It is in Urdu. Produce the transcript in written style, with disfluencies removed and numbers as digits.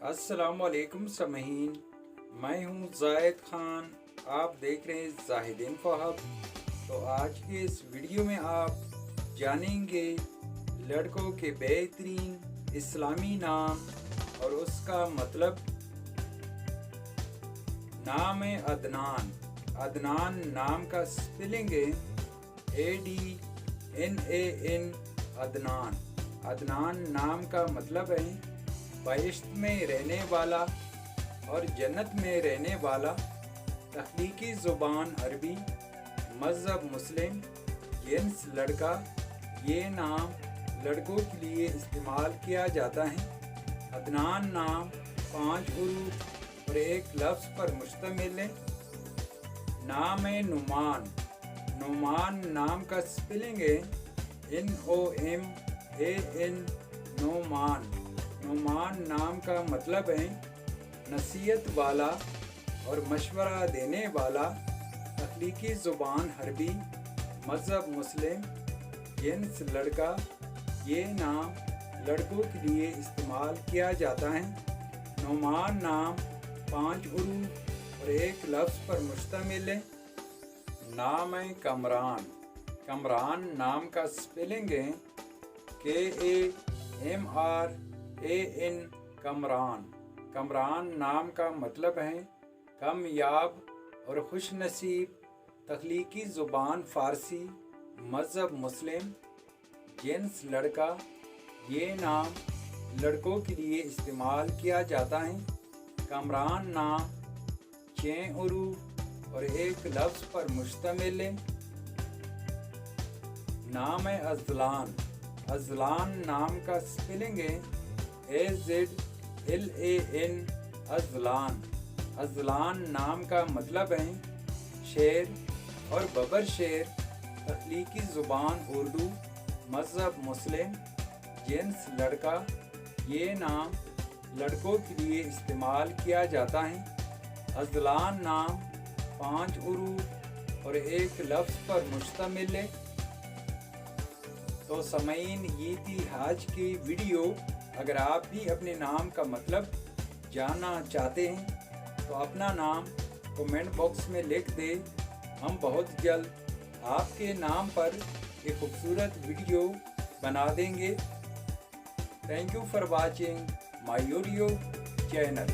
السلام علیکم سامعین، میں ہوں زاہد خان، آپ دیکھ رہے ہیں زاہد انفو ہب۔ تو آج کے اس ویڈیو میں آپ جانیں گے لڑکوں کے بہترین اسلامی نام اور اس کا مطلب۔ نام ہے عدنان۔ عدنان نام کا سپیلنگ ہے ADNAN، عدنان۔ عدنان نام کا مطلب ہے بہشت میں رہنے والا اور جنت میں رہنے والا۔ تخلیقی زبان عربی، مذہب مسلم، جنس لڑکا۔ یہ نام لڑکوں کے لیے استعمال کیا جاتا ہے۔ عدنان نام 5 حروف اور ایک لفظ پر مشتمل ہے۔ نام ہے نعمان۔ نعمان نام کا سپیلنگ ہے NOMAN، نعمان۔ نعمان نام کا مطلب ہے نصیحت والا اور مشورہ دینے والا۔ تخلیقی زبان عربی، مذہب مسلم، جنس لڑکا۔ یہ نام لڑکوں کے لیے استعمال کیا جاتا ہے۔ نعمان نام 5 حروف اور ایک لفظ پر مشتمل ہے۔ نام ہے کامران۔ کامران نام کا سپیلنگ ہے KAMRAN، کامران۔ کامران نام کا مطلب ہے کامیاب اور خوش نصیب۔ تخلیقی زبان فارسی، مذہب مسلم، جنس لڑکا۔ یہ نام لڑکوں کے لیے استعمال کیا جاتا ہے۔ کامران نام 6 حروف اور ایک لفظ پر مشتمل ہے۔ نام ہے ازلان۔ ازلان نام کا سپیلنگ ہے AZLAN، ازلان۔ ازلان نام کا مطلب ہے شیر اور ببر شیر۔ تخلیقی زبان اردو، مذہب مسلم، جنس لڑکا۔ یہ نام لڑکوں کے لیے استعمال کیا جاتا ہے۔ ازلان نام 5 حروف اور ایک لفظ پر مشتمل ہے۔ تو سامعین، یہ تھی آج کی ویڈیو۔ اگر آپ بھی اپنے نام کا مطلب جاننا چاہتے ہیں تو اپنا نام کومنٹ باکس میں لکھ دیں۔ ہم بہت جلد آپ کے نام پر ایک خوبصورت ویڈیو بنا دیں گے۔ Thank you for watching my YouTube channel.